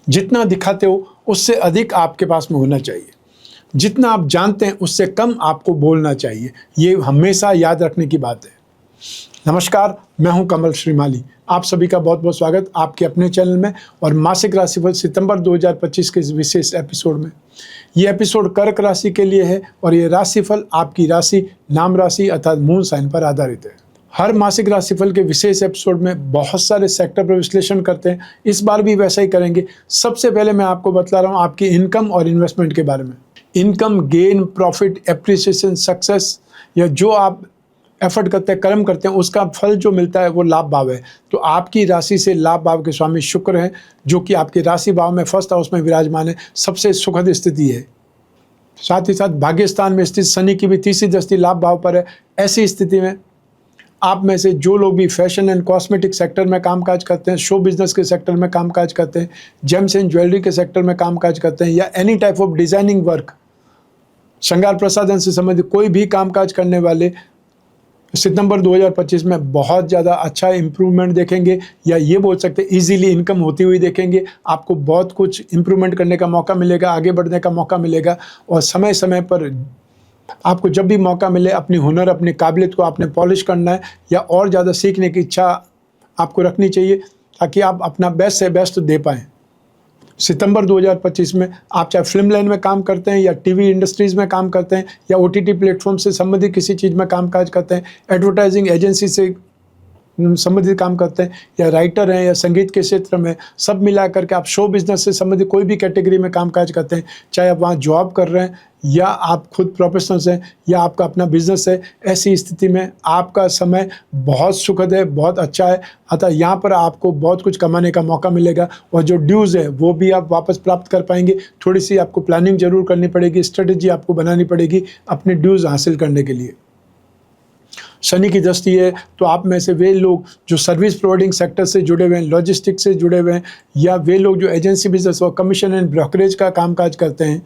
जितना दिखाते हो उससे अधिक आपके पास में होना चाहिए। जितना आप जानते हैं उससे कम आपको बोलना चाहिए। ये हमेशा याद रखने की बात है। नमस्कार, मैं हूं कमल श्रीमाली। आप सभी का बहुत बहुत स्वागत आपके अपने चैनल में और मासिक राशिफल सितंबर 2025 के इस विशेष एपिसोड में। ये एपिसोड कर्क राशि के लिए है और ये राशिफल आपकी राशि, नाम राशि अर्थात मून साइन पर आधारित है। हर मासिक राशिफल के विशेष एपिसोड में बहुत सारे सेक्टर पर विश्लेषण करते हैं। इस बार भी वैसा ही करेंगे। सबसे पहले मैं आपको बतला रहा हूँ आपकी इनकम और इन्वेस्टमेंट के बारे में। Income, gain, profit, appreciation, success या जो आप एफर्ट करते हैं, कर्म करते हैं, उसका फल जो मिलता है वो लाभ भाव है। तो आपकी राशि से लाभ भाव के स्वामी शुक्र हैं, जो कि आपके राशि भाव में फर्स्ट हाउस में विराजमान है। सबसे सुखद स्थिति है। साथ ही साथ भाग्य स्थान में स्थित शनि की भी तीसरी दृष्टि लाभ भाव पर है। ऐसी स्थिति में आप में से जो लोग भी फैशन एंड कॉस्मेटिक सेक्टर में कामकाज करते हैं, शो बिजनेस के सेक्टर में कामकाज करते हैं, जेम्स एंड ज्वेलरी के सेक्टर में कामकाज करते हैं या any type of designing work, श्रृंगार प्रसाधन से संबंधित कोई भी कामकाज करने वाले सितंबर 2025 में बहुत ज़्यादा अच्छा इम्प्रूवमेंट देखेंगे, या ये बोल सकते हैं ईजीली इनकम होती हुई देखेंगे। आपको बहुत कुछ इम्प्रूवमेंट करने का मौका मिलेगा, आगे बढ़ने का मौका मिलेगा। और समय समय पर आपको जब भी मौका मिले अपनी हुनर, अपनी काबिलियत को आपने पॉलिश करना है या और ज़्यादा सीखने की इच्छा आपको रखनी चाहिए, ताकि आप अपना बेस्ट से बेस्ट दे पाएँ। सितंबर 2025 में आप चाहे फिल्म लाइन में काम करते हैं या टीवी इंडस्ट्रीज़ में काम करते हैं या ओटीटी प्लेटफॉर्म से संबंधित किसी चीज़ में कामकाज करते हैं, एडवर्टाइजिंग एजेंसी से संबंधित काम करते हैं या राइटर हैं या संगीत के क्षेत्र में, सब मिला करके आप शो बिजनेस से संबंधित कोई भी कैटेगरी में कामकाज करते हैं, चाहे आप वहाँ जॉब कर रहे हैं या आप खुद प्रोफेशनल्स हैं या आपका अपना बिजनेस है, ऐसी स्थिति में आपका समय बहुत सुखद है, बहुत अच्छा है। अतः यहाँ पर आपको बहुत कुछ कमाने का मौका मिलेगा और जो ड्यूज़ है वो भी आप वापस प्राप्त कर पाएंगे। थोड़ी सी आपको प्लानिंग जरूर करनी पड़ेगी, स्ट्रेटेजी आपको बनानी पड़ेगी अपने ड्यूज़ हासिल करने के लिए। शनि की दृष्टि है तो आप में से वे लोग जो सर्विस प्रोवाइडिंग सेक्टर से जुड़े हुए हैं, लॉजिस्टिक्स से जुड़े हुए हैं, या वे लोग जो एजेंसी बिजनेस और कमीशन एंड ब्रोकरेज का कामकाज करते हैं,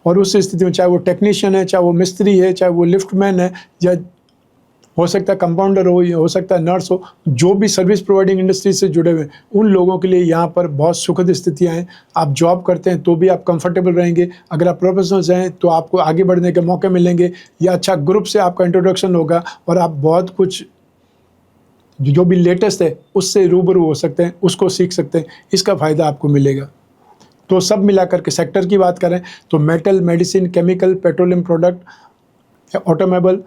और उस स्थिति में चाहे वो टेक्नीशियन है, चाहे वो मिस्त्री है, चाहे वो लिफ्टमैन है, या हो सकता है कंपाउंडर हो सकता है नर्स हो, जो भी सर्विस प्रोवाइडिंग इंडस्ट्री से जुड़े हुए हैं, उन लोगों के लिए यहाँ पर बहुत सुखद स्थितियाँ हैं। आप जॉब करते हैं तो भी आप कंफर्टेबल रहेंगे। अगर आप प्रोफेशनल्स हैं तो आपको आगे बढ़ने के मौके मिलेंगे, या अच्छा ग्रुप से आपका इंट्रोडक्शन होगा और आप बहुत कुछ जो भी लेटेस्ट है उससे रूबरू हो सकते हैं, उसको सीख सकते हैं। इसका फ़ायदा आपको मिलेगा। तो सब मिलाकर के सेक्टर की बात करें तो metal, medicine, chemical, petroleum product, automobile,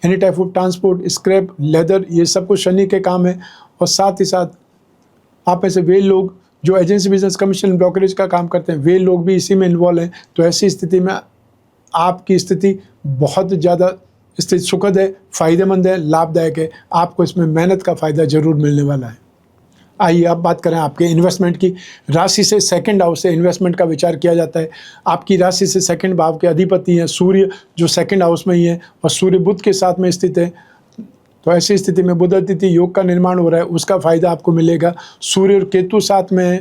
any type of transport, scrap, leather, ये सब कुछ शनि के काम है। और साथ ही साथ आप में से वे लोग जो एजेंसी बिजनेस, कमीशन, ब्रोकरेज का काम करते हैं, वे लोग भी इसी में इन्वॉल्व हैं। तो ऐसी स्थिति में आपकी स्थिति बहुत ज़्यादा स्थिति सुखद है, फ़ायदेमंद है, लाभदायक है। आपको इसमें मेहनत का फ़ायदा ज़रूर मिलने वाला है। आइए अब बात करें आपके इन्वेस्टमेंट की। राशि से सेकंड हाउस से इन्वेस्टमेंट का विचार किया जाता है। आपकी राशि से सेकंड भाव के अधिपति हैं सूर्य, जो सेकंड हाउस में ही है, और सूर्य बुध के साथ में स्थित है। तो ऐसी स्थिति में बुध अतिथि योग का निर्माण हो रहा है, उसका फायदा आपको मिलेगा। सूर्य और केतु साथ में है,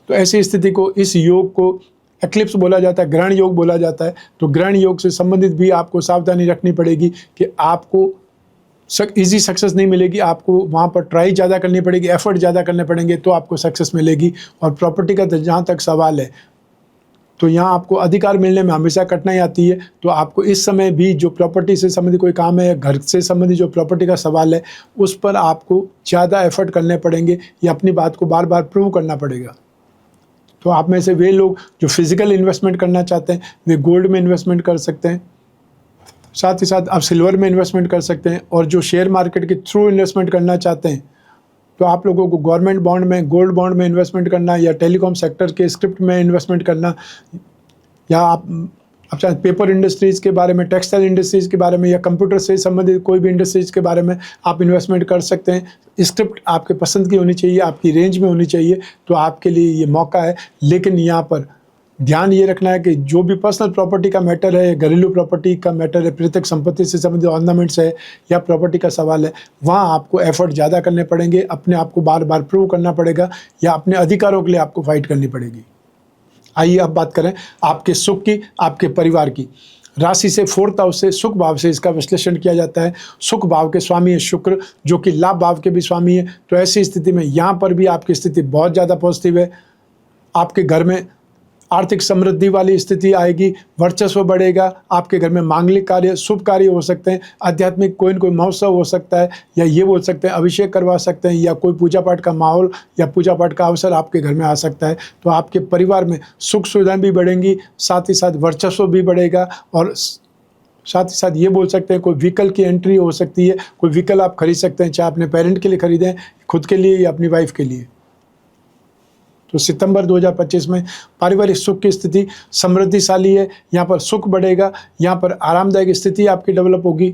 तो ऐसी स्थिति को, इस योग को एक्लिप्स बोला जाता है, ग्रहण योग बोला जाता है। तो ग्रहण योग से संबंधित भी आपको सावधानी रखनी पड़ेगी कि आपको ईजी सक्सेस नहीं मिलेगी। आपको वहाँ पर ट्राई ज़्यादा करनी पड़ेगी, एफर्ट ज़्यादा करने पड़ेंगे तो आपको सक्सेस मिलेगी। और प्रॉपर्टी का जहाँ तक सवाल है तो यहाँ आपको अधिकार मिलने में हमेशा कठिनाई आती है। तो आपको इस समय भी जो प्रॉपर्टी से संबंधित कोई काम है या घर से संबंधित जो प्रॉपर्टी का सवाल है, उस पर आपको ज़्यादा एफर्ट करने पड़ेंगे या अपनी बात को बार बार प्रूव करना पड़ेगा। तो आप में से वे लोग जो फिजिकल इन्वेस्टमेंट करना चाहते हैं वे गोल्ड में इन्वेस्टमेंट कर सकते हैं। साथ ही साथ आप सिल्वर में इन्वेस्टमेंट कर सकते हैं। और जो शेयर मार्केट के थ्रू इन्वेस्टमेंट करना चाहते हैं तो आप लोगों को गवर्नमेंट बॉन्ड में, गोल्ड बॉन्ड में इन्वेस्टमेंट करना, या टेलीकॉम सेक्टर के स्क्रिप्ट में इन्वेस्टमेंट करना, या आप चाहे पेपर इंडस्ट्रीज़ के बारे में, टेक्सटाइल इंडस्ट्रीज़ के बारे में, या कंप्यूटर से संबंधित कोई भी इंडस्ट्रीज़ के बारे में आप इन्वेस्टमेंट कर सकते हैं। स्क्रिप्ट आपके पसंद की होनी चाहिए, आपकी रेंज में होनी चाहिए, तो आपके लिए ये मौका है। लेकिन यहाँ पर ध्यान ये रखना है कि जो भी पर्सनल प्रॉपर्टी का मैटर है, घरेलू प्रॉपर्टी का मैटर है, प्रत्येक संपत्ति से संबंधित ऑर्नामेंट्स है या प्रॉपर्टी का सवाल है, वहाँ आपको एफर्ट ज़्यादा करने पड़ेंगे, अपने आप को बार बार प्रूव करना पड़ेगा, या अपने अधिकारों के लिए आपको फाइट करनी पड़ेगी। आइए अब बात करें आपके सुख की, आपके परिवार की। राशि से फोर्थ हाउस से, सुख भाव से इसका विश्लेषण किया जाता है। सुख भाव के स्वामी है शुक्र, जो कि लाभ भाव के भी स्वामी है। तो ऐसी स्थिति में यहाँ पर भी आपकी स्थिति बहुत ज़्यादा पॉजिटिव है। आपके घर में आर्थिक समृद्धि वाली स्थिति आएगी, वर्चस्व बढ़ेगा, आपके घर में मांगलिक कार्य, शुभ कार्य हो सकते हैं, आध्यात्मिक कोई न कोई महोत्सव हो सकता है, या ये बोल सकते हैं अभिषेक करवा सकते हैं, या कोई पूजा पाठ का माहौल या पूजा पाठ का अवसर आपके घर में आ सकता है। तो आपके परिवार में सुख सुविधाएं भी बढ़ेंगी, साथ ही साथ वर्चस्व भी बढ़ेगा, और साथ ही साथ ये बोल सकते हैं कोई व्हीकल की एंट्री हो सकती है, कोई व्हीकल आप खरीद सकते हैं, चाहे अपने पेरेंट के लिए खरीदें, खुद के लिए या अपनी वाइफ के लिए। तो सितंबर 2025 में पारिवारिक सुख की स्थिति समृद्धिशाली है, यहाँ पर सुख बढ़ेगा, यहाँ पर आरामदायक स्थिति आपकी डेवलप होगी,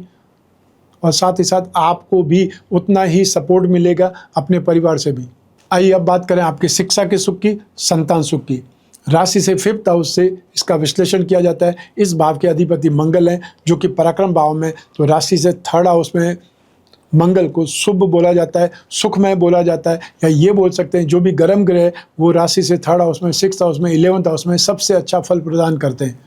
और साथ ही साथ आपको भी उतना ही सपोर्ट मिलेगा अपने परिवार से भी। आइए अब बात करें आपकी शिक्षा के सुख की, संतान सुख की। राशि से 5th हाउस से इसका विश्लेषण किया जाता है। इस भाव के अधिपति मंगल हैं, जो कि पराक्रम भाव में, तो राशि से 3rd हाउस में मंगल को शुभ बोला जाता है, सुखमय बोला जाता है, या ये बोल सकते हैं जो भी गर्म ग्रह है वो राशि से 3rd हाउस में, 6th हाउस में, 11th हाउस में सबसे अच्छा फल प्रदान करते हैं।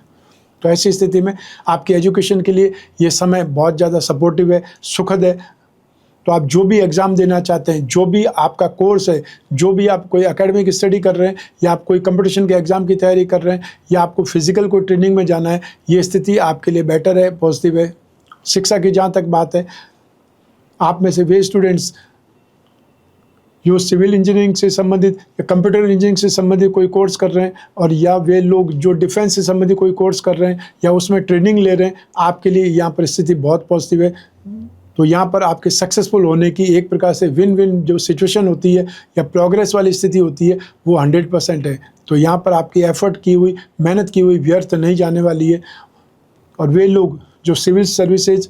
तो ऐसी स्थिति में आपकी एजुकेशन के लिए ये समय बहुत ज़्यादा सपोर्टिव है, सुखद है। तो आप जो भी एग्ज़ाम देना चाहते हैं, जो भी आपका कोर्स है, जो भी आप कोई एकेडमिक स्टडी कर रहे हैं, या आप कोई कंपटीशन के एग्ज़ाम की तैयारी कर रहे हैं, या आपको फिजिकल कोई ट्रेनिंग में जाना है, ये स्थिति आपके लिए बेटर है, पॉजिटिव है। शिक्षा की जहाँ तक बात है, आप में से वे स्टूडेंट्स जो सिविल इंजीनियरिंग से संबंधित या कंप्यूटर इंजीनियरिंग से संबंधित कोई कोर्स कर रहे हैं, और या वे लोग जो डिफेंस से संबंधित कोई कोर्स कर रहे हैं या उसमें ट्रेनिंग ले रहे हैं, आपके लिए यहाँ पर स्थिति बहुत पॉजिटिव है। तो यहाँ पर आपके सक्सेसफुल होने की एक प्रकार से विन विन जो सिचुएशन होती है या प्रोग्रेस वाली स्थिति होती है वो 100% है। तो यहाँ पर आपकी एफर्ट की हुई, मेहनत की हुई व्यर्थ नहीं जाने वाली है। और वे लोग जो सिविल सर्विसेज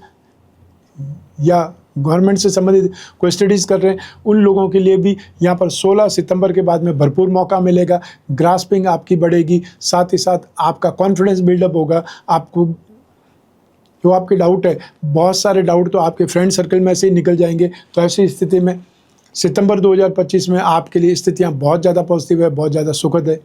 या गवर्नमेंट से संबंधित कोई स्टडीज़ कर रहे हैं, उन लोगों के लिए भी यहाँ पर 16 सितंबर के बाद में भरपूर मौका मिलेगा। ग्रास्पिंग आपकी बढ़ेगी, साथ ही साथ आपका कॉन्फिडेंस बिल्डअप होगा। आपको जो आपके डाउट है, बहुत सारे डाउट तो आपके फ्रेंड सर्कल में से ही निकल जाएंगे। तो ऐसी स्थिति में सितंबर 2025 में आपके लिए स्थितियाँ बहुत ज़्यादा पॉजिटिव है, बहुत ज़्यादा सुखद है।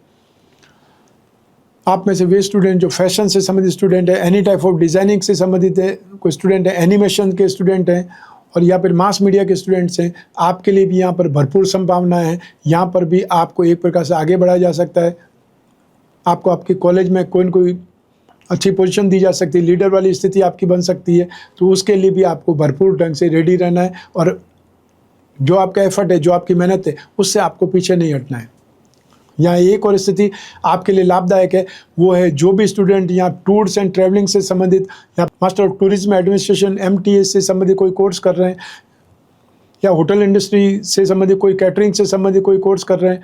आप में से वे स्टूडेंट जो फैशन से संबंधित स्टूडेंट है, एनी टाइप ऑफ डिज़ाइनिंग से संबंधित है, कोई स्टूडेंट है, एनिमेशन के स्टूडेंट हैं, और या फिर मास मीडिया के स्टूडेंट्स हैं, आपके लिए भी यहाँ पर भरपूर संभावनाएं हैं। यहाँ पर भी आपको एक प्रकार से आगे बढ़ाया जा सकता है। आपको आपके कॉलेज में कोई न कोई अच्छी पोजीशन दी जा सकती है, लीडर वाली स्थिति आपकी बन सकती है। तो उसके लिए भी आपको भरपूर ढंग से रेडी रहना है, और जो आपका एफर्ट है, जो आपकी मेहनत है, उससे आपको पीछे नहीं हटना है। यहाँ एक और स्थिति आपके लिए लाभदायक है, वो है जो भी स्टूडेंट यहाँ टूर्स एंड ट्रैवलिंग से संबंधित या master of tourism administration MTS से संबंधित कोई कोर्स कर रहे हैं, या होटल इंडस्ट्री से संबंधित कोई कैटरिंग से संबंधित कोई कोर्स कर रहे हैं,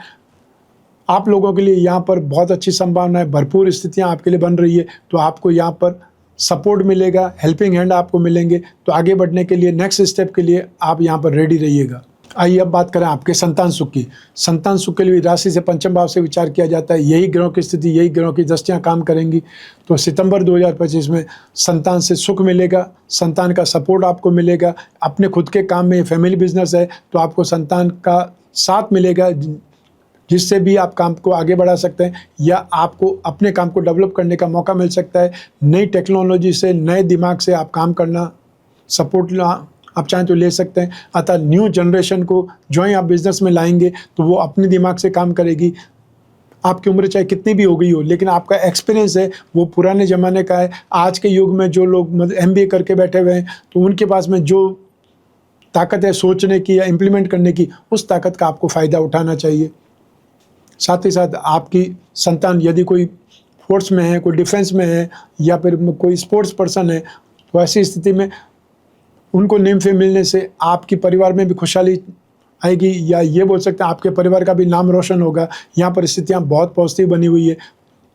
आप लोगों के लिए यहाँ पर बहुत अच्छी संभावना है, भरपूर स्थितियाँ आपके लिए बन रही है। तो आपको यहाँ पर सपोर्ट मिलेगा, हेल्पिंग हैंड आपको मिलेंगे। तो आगे बढ़ने के लिए, नेक्स्ट स्टेप के लिए आप यहाँ पर रेडी रहिएगा। आइए अब बात करें आपके संतान सुख की। संतान सुख के लिए राशि से 5th भाव से विचार किया जाता है। यही ग्रहों की स्थिति, यही ग्रहों की दृष्टियाँ काम करेंगी। तो सितंबर 2025 में संतान से सुख मिलेगा, संतान का सपोर्ट आपको मिलेगा। अपने खुद के काम में, फैमिली बिजनेस है तो आपको संतान का साथ मिलेगा, जिससे भी आप काम को आगे बढ़ा सकते हैं, या आपको अपने काम को डेवलप करने का मौका मिल सकता है। नई टेक्नोलॉजी से, नए दिमाग से आप काम करना, सपोर्ट आप चाहें तो ले सकते हैं। अतः न्यू जनरेशन को जो ही आप बिज़नेस में लाएंगे तो वो अपने दिमाग से काम करेगी। आपकी उम्र चाहे कितनी भी हो गई हो, लेकिन आपका एक्सपीरियंस है वो पुराने ज़माने का है। आज के युग में जो लोग MBA करके बैठे हुए हैं, तो उनके पास में जो ताकत है सोचने की या इम्प्लीमेंट करने की, उस ताकत का आपको फ़ायदा उठाना चाहिए। साथ ही साथ आपकी संतान यदि कोई फोर्स में है, कोई डिफेंस में है, या फिर कोई स्पोर्ट्स पर्सन है, तो ऐसी स्थिति में उनको नेम फेम मिलने से आपकी परिवार में भी खुशहाली आएगी, या ये बोल सकते हैं आपके परिवार का भी नाम रोशन होगा। यहाँ पर स्थितियाँ बहुत पॉजिटिव बनी हुई है।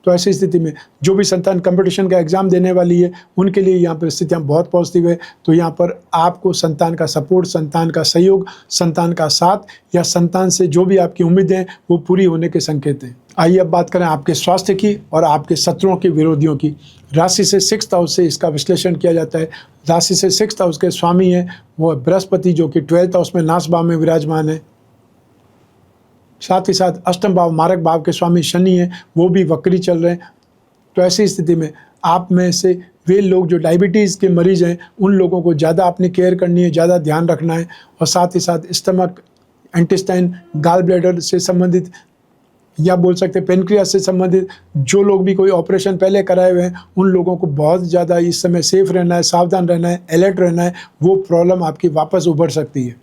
तो ऐसी स्थिति में जो भी संतान कंपटीशन का एग्ज़ाम देने वाली है, उनके लिए यहाँ पर स्थितियाँ बहुत पॉजिटिव है। तो यहाँ पर आपको संतान का सपोर्ट, संतान का सहयोग, संतान का साथ, या संतान से जो भी आपकी उम्मीदें हैं वो पूरी होने के संकेत हैं। आइए अब बात करें आपके स्वास्थ्य की और आपके शत्रुओं के विरोधियों की। राशि से 6th हाउस से इसका विश्लेषण किया जाता है। राशि से 6th हाउस के स्वामी हैं वो बृहस्पति, जो कि 12th हाउस में नाश भाव में विराजमान है। साथ ही साथ 8th भाव मारक भाव के स्वामी शनि हैं, वो भी वक्री चल रहे हैं। तो ऐसी स्थिति में आप में से वे लोग जो डायबिटीज़ के मरीज़ हैं, उन लोगों को ज़्यादा अपनी केयर करनी है, ज़्यादा ध्यान रखना है। और साथ ही साथ स्टमक, इंटेस्टाइन, गाल ब्लैडर से संबंधित या बोल सकते हैं पेनक्रियास से संबंधित जो लोग भी कोई ऑपरेशन पहले कराए हुए हैं, उन लोगों को बहुत ज़्यादा इस समय सेफ रहना है, सावधान रहना है, अलर्ट रहना है। वो प्रॉब्लम आपकी वापस उभर सकती है।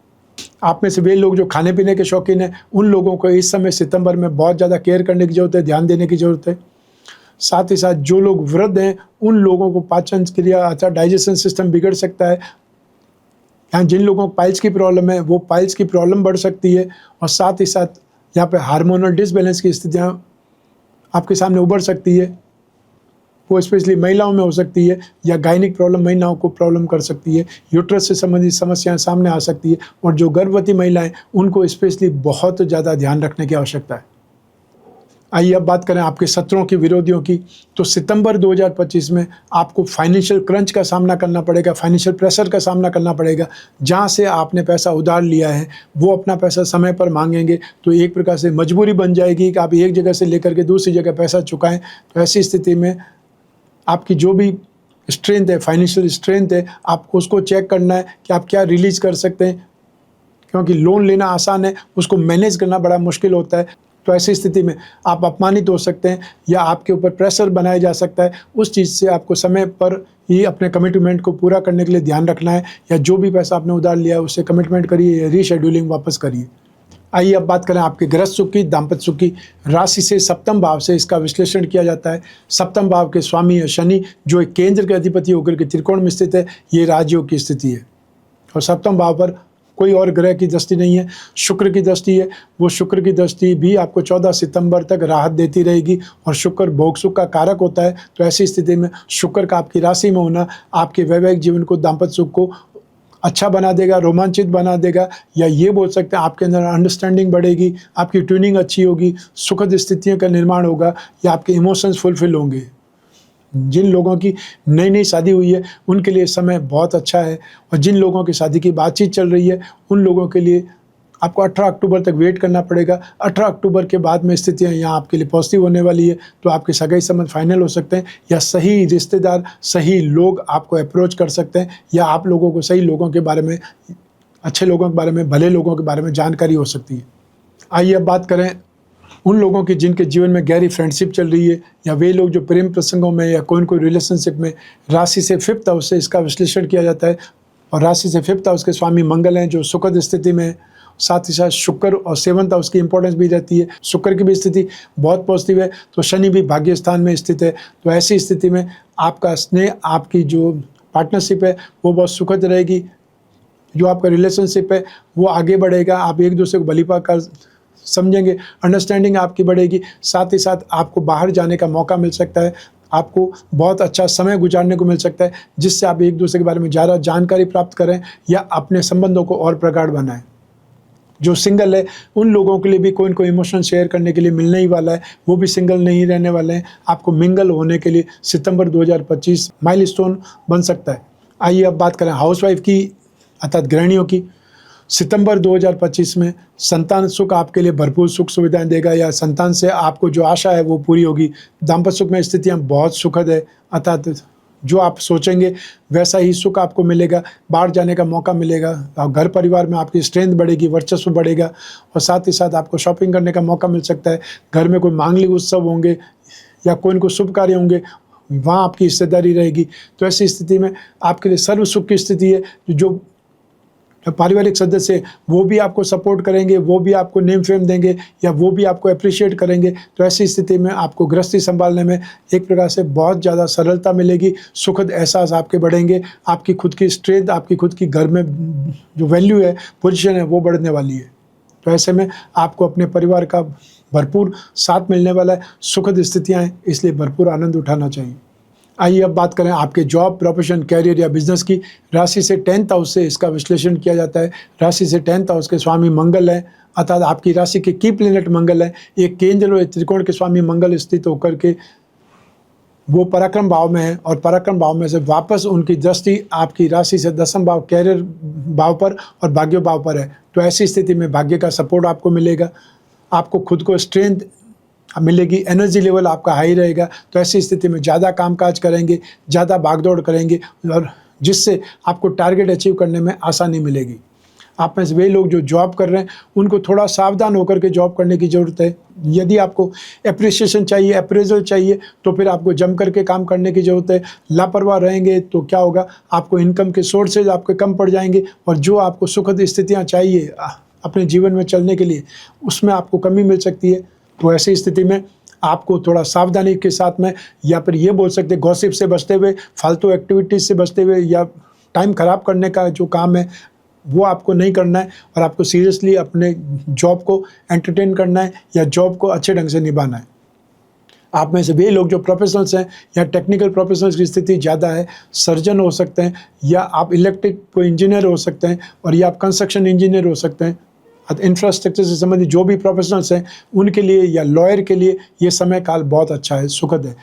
आप में से वे लोग जो खाने पीने के शौकीन हैं, उन लोगों को इस समय सितंबर में बहुत ज़्यादा केयर करने की ज़रूरत है, ध्यान देने की ज़रूरत है। साथ ही साथ जो लोग वृद्ध हैं, उन लोगों को पाचन क्रिया अथवा डाइजेशन सिस्टम बिगड़ सकता है। यहाँ जिन लोगों को पाइल्स की प्रॉब्लम है, वो पाइल्स की प्रॉब्लम बढ़ सकती है। और साथ ही साथ यहाँ पे हार्मोनल डिसबैलेंस की स्थितियाँ आपके सामने उभर सकती है। वो स्पेशली महिलाओं में हो सकती है, या गायनिक प्रॉब्लम महिलाओं को प्रॉब्लम कर सकती है। यूट्रस से संबंधित समस्याएं सामने आ सकती है। और जो गर्भवती महिलाएं, उनको स्पेशली बहुत ज़्यादा ध्यान रखने की आवश्यकता है। आइए अब बात करें आपके शत्रुओं की, विरोधियों की। तो सितंबर 2025 में आपको फाइनेंशियल क्रंच का सामना करना पड़ेगा, फाइनेंशियल प्रेशर का सामना करना पड़ेगा। जहाँ से आपने पैसा उधार लिया है, वो अपना पैसा समय पर मांगेंगे, तो एक प्रकार से मजबूरी बन जाएगी कि आप एक जगह से लेकर के दूसरी जगह पैसा चुकाएं। तो ऐसी स्थिति में आपकी जो भी स्ट्रेंथ है, फाइनेंशियल स्ट्रेंथ है, आपको उसको चेक करना है कि आप क्या रिलीज कर सकते हैं। क्योंकि लोन लेना आसान है, उसको मैनेज करना बड़ा मुश्किल होता है। तो ऐसी स्थिति में आप अपमानित हो सकते हैं, या आपके ऊपर प्रेशर बनाया जा सकता है। उस चीज़ से आपको समय पर ही अपने कमिटमेंट को पूरा करने के लिए ध्यान रखना है, या जो भी पैसा आपने उधार लिया है उससे कमिटमेंट करिए, या रीशेड्यूलिंग वापस करिए। आइए अब बात करें आपके गृहस्थ सुख की, दाम्पत्य सुख की। राशि से सप्तम भाव से इसका विश्लेषण किया जाता है। सप्तम भाव के स्वामी है शनि, जो एक केंद्र के अधिपति होकर के त्रिकोण में स्थित है। ये राजयोग की स्थिति है, और सप्तम भाव पर कोई और ग्रह की दृष्टि नहीं है, शुक्र की दृष्टि है। वो शुक्र की दृष्टि भी आपको 14 सितंबर तक राहत देती रहेगी, और शुक्र भोग सुख का कारक होता है। तो ऐसी स्थिति में शुक्र का आपकी राशि में होना आपके वैवाहिक जीवन को, दाम्पत्य सुख को अच्छा बना देगा, रोमांचित बना देगा। या ये बोल सकते हैं आपके अंदर अंडरस्टैंडिंग बढ़ेगी, आपकी ट्यूनिंग अच्छी होगी, सुखद स्थितियों का निर्माण होगा, या आपके इमोशंस फुलफिल होंगे। जिन लोगों की नई नई शादी हुई है, उनके लिए समय बहुत अच्छा है। और जिन लोगों की शादी की बातचीत चल रही है, उन लोगों के लिए आपको 18 अक्टूबर तक वेट करना पड़ेगा। 18 अक्टूबर के बाद में स्थितियाँ यहाँ आपके लिए पॉजिटिव होने वाली है। तो आपके सगाई संबंध फाइनल हो सकते हैं, या सही रिश्तेदार, सही लोग आपको अप्रोच कर सकते हैं, या आप लोगों को सही लोगों के बारे में, अच्छे लोगों के बारे में, भले लोगों के बारे में जानकारी हो सकती है। आइए अब बात करें उन लोगों की जिनके जीवन में गहरी फ्रेंडशिप चल रही है, या वे लोग जो प्रेम प्रसंगों में या कोई रिलेशनशिप में। राशि से 5th हाउस से इसका विश्लेषण किया जाता है। और राशि से 5th हाउस के स्वामी मंगल हैं, जो सुखद स्थिति में। साथ ही साथ शुक्र और 7th हाउस की इंपॉर्टेंस भी रहती है। शुक्र की भी स्थिति बहुत पॉजिटिव है, तो शनि भी भाग्य स्थान में स्थित है। तो ऐसी स्थिति में आपका स्नेह, आपकी जो पार्टनरशिप है, वो बहुत सुखद रहेगी। जो आपका रिलेशनशिप है, वो आगे बढ़ेगा। आप एक दूसरे को भलीभांति समझेंगे, अंडरस्टैंडिंग आपकी बढ़ेगी। साथ ही साथ आपको बाहर जाने का मौका मिल सकता है, आपको बहुत अच्छा समय गुजारने को मिल सकता है, जिससे आप एक दूसरे के बारे में ज़्यादा जानकारी प्राप्त करें, या अपने संबंधों को और प्रगाढ़ बनाएं। जो सिंगल है, उन लोगों के लिए भी कोई न कोई इमोशन शेयर करने के लिए मिलने ही वाला है। वो भी सिंगल नहीं रहने वाले हैं। आपको मिंगल होने के लिए सितंबर 2025 माइलस्टोन बन सकता है। आइए अब बात करें हाउसवाइफ की, अर्थात गृहिणियों की। सितंबर 2025 में संतान सुख आपके लिए भरपूर सुख सुविधाएं देगा, या संतान से आपको जो आशा है वो पूरी होगी। दाम्पत्य सुख में स्थितियां बहुत सुखद है, अर्थात जो आप सोचेंगे वैसा ही सुख आपको मिलेगा। बाहर जाने का मौका मिलेगा, और घर परिवार में आपकी स्ट्रेंथ बढ़ेगी, वर्चस्व बढ़ेगा। और साथ ही साथ आपको शॉपिंग करने का मौका मिल सकता है। घर में कोई मांगलिक उत्सव होंगे, या कोई न कोई शुभ कार्य होंगे, वहाँ आपकी हिस्सेदारी रहेगी। तो ऐसी स्थिति में आपके लिए सर्व सुख की स्थिति है। जो पारिवारिक सदस्य हैं, वो भी आपको सपोर्ट करेंगे, वो भी आपको नेम फेम देंगे, या वो भी आपको अप्रिशिएट करेंगे। तो ऐसी स्थिति में आपको गृहस्थी संभालने में एक प्रकार से बहुत ज़्यादा सरलता मिलेगी, सुखद एहसास आपके बढ़ेंगे। आपकी खुद की स्ट्रेंथ, आपकी खुद की घर में जो वैल्यू है, पोजीशन है, वो बढ़ने वाली है। तो ऐसे में आपको अपने परिवार का भरपूर साथ मिलने वाला है, सुखद स्थितियाँ हैं, इसलिए भरपूर आनंद उठाना चाहिए। आइए अब बात करें आपके जॉब, प्रोफेशन, कैरियर या बिजनेस की। राशि से 10th हाउस से इसका विश्लेषण किया जाता है। राशि से 10th हाउस के स्वामी मंगल है, अर्थात आपकी राशि के की प्लैनेट मंगल है। एक केंद्र और त्रिकोण के स्वामी मंगल स्थित होकर के वो पराक्रम भाव में है, और पराक्रम भाव में से वापस उनकी दृष्टि आपकी राशि से 10th भाव, कैरियर भाव पर और भाग्य भाव पर है। तो ऐसी स्थिति में भाग्य का सपोर्ट आपको मिलेगा, आपको खुद को स्ट्रेंथ मिलेगी, एनर्जी लेवल आपका हाई रहेगा। तो ऐसी स्थिति में ज़्यादा कामकाज करेंगे, ज़्यादा भागदौड़ करेंगे, और जिससे आपको टारगेट अचीव करने में आसानी मिलेगी। आप में से वे लोग जो जॉब कर रहे हैं, उनको थोड़ा सावधान होकर के जॉब करने की ज़रूरत है। यदि आपको एप्रिसिएशन चाहिए, अप्रेजल चाहिए, तो फिर आपको जम करके काम करने की ज़रूरत है। लापरवाह रहेंगे तो क्या होगा, आपको इनकम के सोर्सेज आपके कम पड़ जाएंगे और जो आपको सुखद स्थितियाँ चाहिए अपने जीवन में चलने के लिए, उसमें आपको कमी मिल सकती है। तो ऐसी स्थिति में आपको थोड़ा सावधानी के साथ में, या फिर ये बोल सकते हैं गॉसिप से बचते हुए, फालतू एक्टिविटीज़ से बचते हुए, या टाइम ख़राब करने का जो काम है वो आपको नहीं करना है और आपको सीरियसली अपने जॉब को एंटरटेन करना है या जॉब को अच्छे ढंग से निभाना है। आप में से वे लोग जो प्रोफेशनल्स हैं या टेक्निकल प्रोफेशनल्स की स्थिति ज़्यादा है, सर्जन हो सकते हैं, या आप इलेक्ट्रिक कोई इंजीनियर हो सकते हैं, और या आप कंस्ट्रक्शन इंजीनियर हो सकते हैं। इंफ्रास्ट्रक्चर से संबंधित जो भी प्रोफेशनल्स हैं उनके लिए, या लॉयर के लिए ये समय काल बहुत अच्छा है, सुखद है।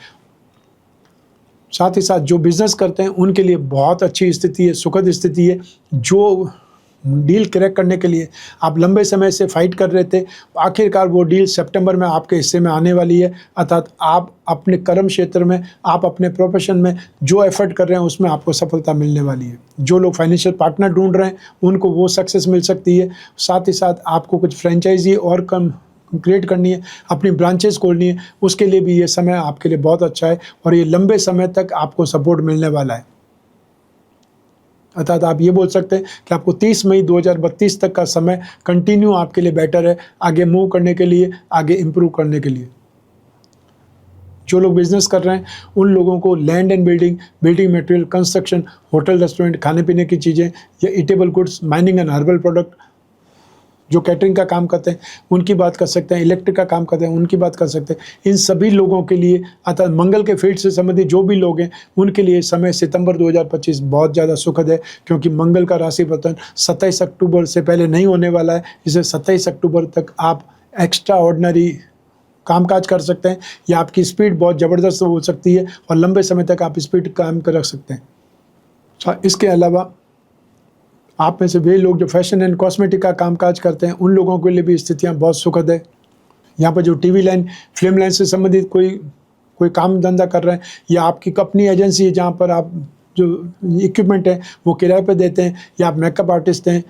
साथ ही साथ जो बिज़नेस करते हैं उनके लिए बहुत अच्छी स्थिति है, सुखद स्थिति है। जो डील क्रैक करने के लिए आप लंबे समय से फाइट कर रहे थे, आखिरकार वो डील सितंबर में आपके हिस्से में आने वाली है। अर्थात आप अपने कर्म क्षेत्र में, आप अपने प्रोफेशन में जो एफर्ट कर रहे हैं उसमें आपको सफलता मिलने वाली है। जो लोग फाइनेंशियल पार्टनर ढूंढ रहे हैं उनको वो सक्सेस मिल सकती है। साथ ही साथ आपको कुछ फ्रेंचाइजी और कम क्रिएट करनी है, अपनी ब्रांचेस खोलनी है, उसके लिए भी ये समय आपके लिए बहुत अच्छा है और ये लंबे समय तक आपको सपोर्ट मिलने वाला है। अर्थात आप ये बोल सकते हैं कि आपको 30 मई 2032 तक का समय कंटिन्यू आपके लिए बेटर है, आगे मूव करने के लिए, आगे इम्प्रूव करने के लिए। जो लोग बिजनेस कर रहे हैं उन लोगों को land and building, building material, construction, hotel, restaurant, खाने पीने की चीज़ें या eatable goods, mining and herbal product, जो कैटरिंग का काम करते हैं उनकी बात कर सकते हैं, इलेक्ट्रिक का काम करते हैं उनकी बात कर सकते हैं। इन सभी लोगों के लिए, अर्थात मंगल के फील्ड से संबंधित जो भी लोग हैं उनके लिए समय सितंबर 2025 बहुत ज़्यादा सुखद है, क्योंकि मंगल का राशि परिवर्तन 27 अक्टूबर से पहले नहीं होने वाला है। इसे 27 अक्टूबर तक आप एक्स्ट्रा ऑर्डिनरी कामकाज कर सकते हैं, या आपकी स्पीड बहुत ज़बरदस्त हो सकती है और लंबे समय तक आप स्पीड काम कर रख सकते हैं। इसके अलावा आप में से वे लोग जो फैशन एंड कॉस्मेटिक का कामकाज करते हैं उन लोगों के लिए भी स्थितियां बहुत सुखद है। यहाँ पर जो टीवी लाइन, फिल्म लाइन से संबंधित कोई काम धंधा कर रहे हैं, या आपकी अपनी एजेंसी है जहाँ पर आप जो इक्विपमेंट है वो किराए पर देते हैं, या आप मेकअप आर्टिस्ट हैं,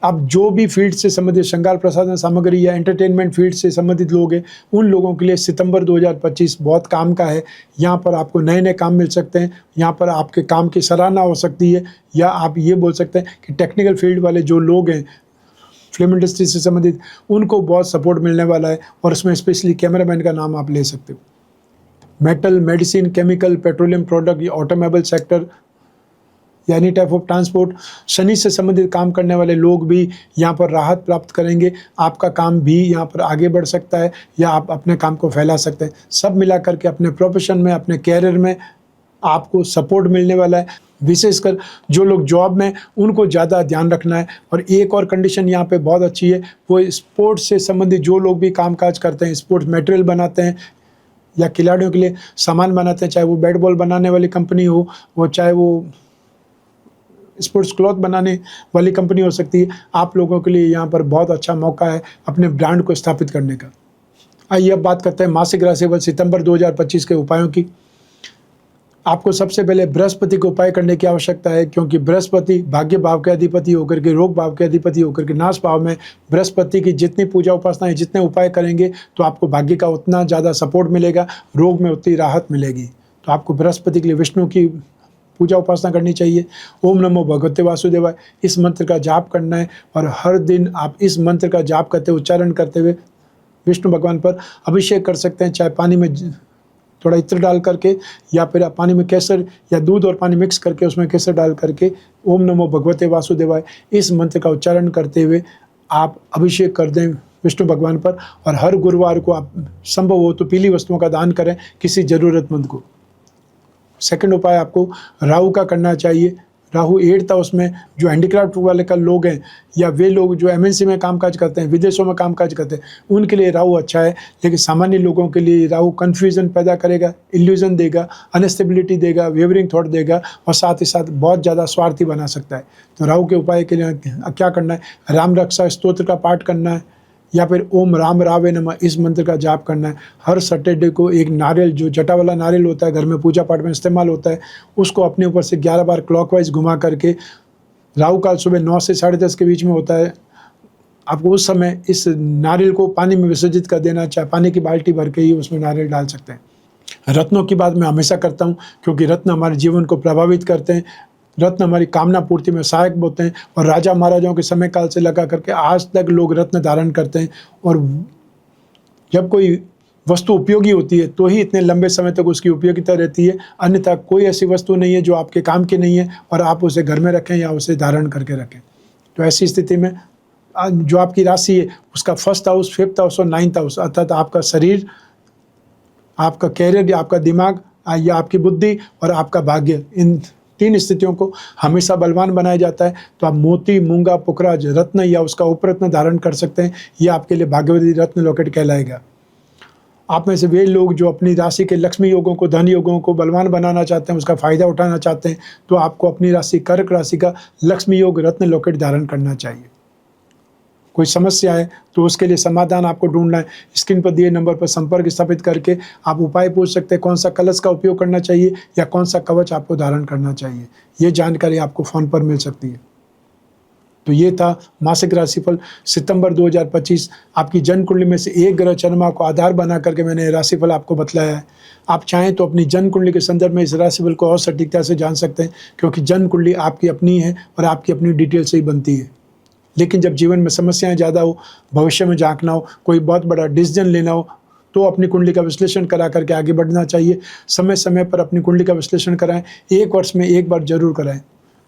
आप जो भी फील्ड से संबंधित श्रृंगार प्रसाधन सामग्री या एंटरटेनमेंट फील्ड से संबंधित लोग हैं उन लोगों के लिए सितंबर 2025 बहुत काम का है। यहाँ पर आपको नए नए काम मिल सकते हैं, यहाँ पर आपके काम की सराहना हो सकती है, या आप ये बोल सकते हैं कि टेक्निकल फील्ड वाले जो लोग हैं फिल्म इंडस्ट्री से संबंधित उनको बहुत सपोर्ट मिलने वाला है, और उसमें स्पेशली कैमरामैन का नाम आप ले सकते हो। Metal, medicine, chemical, petroleum product या ऑटोमोबाइल सेक्टर या any type of transport, Shani से संबंधित काम करने वाले लोग भी यहाँ पर राहत प्राप्त करेंगे। आपका काम भी यहाँ पर आगे बढ़ सकता है, या आप अपने काम को फैला सकते हैं। सब मिला करके अपने प्रोफेशन में, अपने कैरियर में आपको सपोर्ट मिलने वाला है। विशेषकर जो लोग जॉब में, उनको ज़्यादा ध्यान रखना है। और एक और कंडीशन यहाँ पे बहुत अच्छी है, वो स्पोर्ट्स से संबंधित जो लोग भी कामकाज करते हैं, स्पोर्ट्स मटेरियल बनाते हैं या खिलाड़ियों के लिए सामान बनाते हैं, चाहे वो बैट बॉल बनाने वाली कंपनी हो, वो चाहे वो स्पोर्ट्स क्लॉथ बनाने वाली कंपनी हो सकती है, आप लोगों के लिए यहाँ पर बहुत अच्छा मौका है अपने ब्रांड को स्थापित करने का। आइए अब बात करते हैं मासिक राशिफल सितंबर 2025 के उपायों की। आपको सबसे पहले बृहस्पति को उपाय करने की आवश्यकता है, क्योंकि बृहस्पति भाग्य भाव के अधिपति होकर के, रोग भाव के अधिपति होकर के नाश भाव में, बृहस्पति की जितनी पूजा उपासनाएं, जितने उपाय करेंगे तो आपको भाग्य का उतना ज़्यादा सपोर्ट मिलेगा, रोग में उतनी राहत मिलेगी। तो आपको बृहस्पति के लिए विष्णु की पूजा उपासना करनी चाहिए। ओम नमो भगवते वासुदेवाय, इस मंत्र का जाप करना है, और हर दिन आप इस मंत्र का जाप करते, उच्चारण करते हुए विष्णु भगवान पर अभिषेक कर सकते हैं, चाहे पानी में थोड़ा इत्र डाल करके, या फिर आप पानी में केसर या दूध और पानी मिक्स करके उसमें केसर डाल करके ओम नमो भगवते वासुदेवाय इस मंत्र का उच्चारण करते हुए आप अभिषेक कर दें विष्णु भगवान पर। और हर गुरुवार को आप संभव हो तो पीली वस्तुओं का दान करें किसी ज़रूरतमंद को। सेकंड उपाय आपको राहु का करना चाहिए। राहु 8 था, उसमें जो हैंडीक्राफ्ट वाले का लोग हैं, या वे लोग जो एमएनसी में कामकाज करते हैं, विदेशों में कामकाज करते हैं, उनके लिए राहु अच्छा है। लेकिन सामान्य लोगों के लिए राहु कन्फ्यूजन पैदा करेगा, इल्यूजन देगा, अनस्टेबिलिटी देगा, वेवरिंग थॉट देगा, और साथ ही साथ बहुत ज़्यादा स्वार्थी बना सकता है। तो राहु के उपाय के लिए क्या करना है, राम रक्षा स्तोत्र का पाठ करना है, या फिर ओम राम रावे नमः इस मंत्र का जाप करना है। हर सैटरडे को एक नारियल, जो जटा वाला नारियल होता है, घर में पूजा पाठ में इस्तेमाल होता है, उसको अपने ऊपर से 11 बार क्लॉकवाइज घुमा करके, राहु काल सुबह 9 से 10:30 के बीच में होता है, आपको उस समय इस नारियल को पानी में विसर्जित कर देना, चाहे पानी की बाल्टी भर के ही उसमें नारियल डाल सकते हैं। रत्नों की बात मैं हमेशा करता हूँ, क्योंकि रत्न हमारे जीवन को प्रभावित करते हैं। रत्न हमारी कामना पूर्ति में सहायक होते हैं, और राजा महाराजाओं के समय काल से लगा करके आज तक लोग रत्न धारण करते हैं। और जब कोई वस्तु उपयोगी होती है तो ही इतने लंबे समय तक उसकी उपयोगिता रहती है, अन्यथा कोई ऐसी वस्तु नहीं है जो आपके काम की नहीं है और आप उसे घर में रखें या उसे धारण करके रखें। तो ऐसी स्थिति में जो आपकी राशि है उसका 1st हाउस, 5th हाउस और 9th हाउस, अर्थात आपका शरीर, आपका कैरियर, आपका दिमाग या आपकी बुद्धि और आपका भाग्य, इन 3 स्थितियों को हमेशा बलवान बनाया जाता है। तो आप मोती, मूंगा, पुखराज रत्न या उसका उपरत्न धारण कर सकते हैं। यह आपके लिए भाग्यवती रत्न लॉकेट कहलाएगा। आप में से वे लोग जो अपनी राशि के लक्ष्मी योगों को, धन योगों को बलवान बनाना चाहते हैं, उसका फ़ायदा उठाना चाहते हैं, तो आपको अपनी राशि, कर्क राशि का लक्ष्मी योग रत्न लॉकेट धारण करना चाहिए। कोई समस्या है तो उसके लिए समाधान आपको ढूंढना है। स्क्रीन पर दिए नंबर पर संपर्क स्थापित करके आप उपाय पूछ सकते हैं, कौन सा कलश का उपयोग करना चाहिए या कौन सा कवच आपको धारण करना चाहिए। ये जानकारी आपको फ़ोन पर मिल सकती है। तो ये था मासिक राशिफल सितंबर 2025। आपकी जन्म कुंडली में से एक ग्रह चंद्रमा को आधार बना करके मैंने राशिफल आपको बतलाया है। आप चाहें तो अपनी जन्म कुंडली के संदर्भ में इस राशिफल को और सटीकता से जान सकते हैं, क्योंकि जन्म कुंडली आपकी अपनी है और आपकी अपनी डिटेल से ही बनती है। लेकिन जब जीवन में समस्याएं ज़्यादा हो, भविष्य में झांकना हो, कोई बहुत बड़ा डिसीजन लेना हो, तो अपनी कुंडली का विश्लेषण करा करके आगे बढ़ना चाहिए। समय समय पर अपनी कुंडली का विश्लेषण कराएं, 1 वर्ष में 1 बार जरूर कराएं,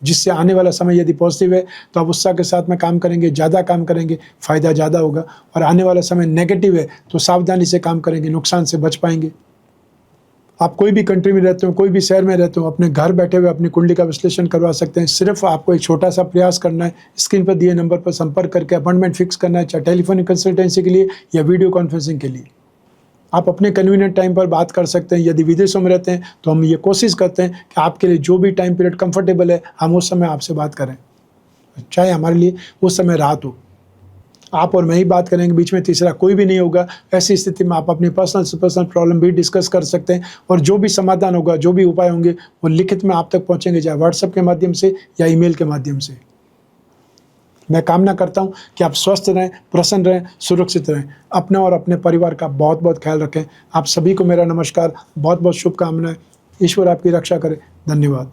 जिससे आने वाला समय यदि पॉजिटिव है तो आप उत्साह के साथ में काम करेंगे, ज़्यादा काम करेंगे, फ़ायदा ज़्यादा होगा। और आने वाला समय नेगेटिव है तो सावधानी से काम करेंगे, नुकसान से बच पाएंगे। आप कोई भी कंट्री में रहते हो, कोई भी शहर में रहते हो, अपने घर बैठे हुए अपनी कुंडली का विश्लेषण करवा सकते हैं। सिर्फ आपको एक छोटा सा प्रयास करना है, स्क्रीन पर दिए नंबर पर संपर्क करके अपॉइंटमेंट फिक्स करना है, चाहे टेलीफोनिक कंसल्टेंसी के लिए या वीडियो कॉन्फ्रेंसिंग के लिए। आप अपने कन्वीनियंट टाइम पर बात कर सकते हैं। यदि विदेशों में रहते हैं तो हम ये कोशिश करते हैं कि आपके लिए जो भी टाइम पीरियड कंफर्टेबल है हम उस समय आपसे बात करें, चाहे हमारे लिए उस समय रात हो। आप और मैं ही बात करेंगे, बीच में तीसरा कोई भी नहीं होगा। ऐसी स्थिति में आप अपनी पर्सनल से पर्सनल प्रॉब्लम भी डिस्कस कर सकते हैं, और जो भी समाधान होगा, जो भी उपाय होंगे वो लिखित में आप तक पहुंचेंगे, चाहे व्हाट्सएप के माध्यम से या ईमेल के माध्यम से। मैं कामना करता हूं कि आप स्वस्थ रहें, प्रसन्न रहें, सुरक्षित रहें। अपने और अपने परिवार का बहुत बहुत ख्याल रखें। आप सभी को मेरा नमस्कार, बहुत बहुत शुभकामनाएं। ईश्वर आपकी रक्षा करे। धन्यवाद।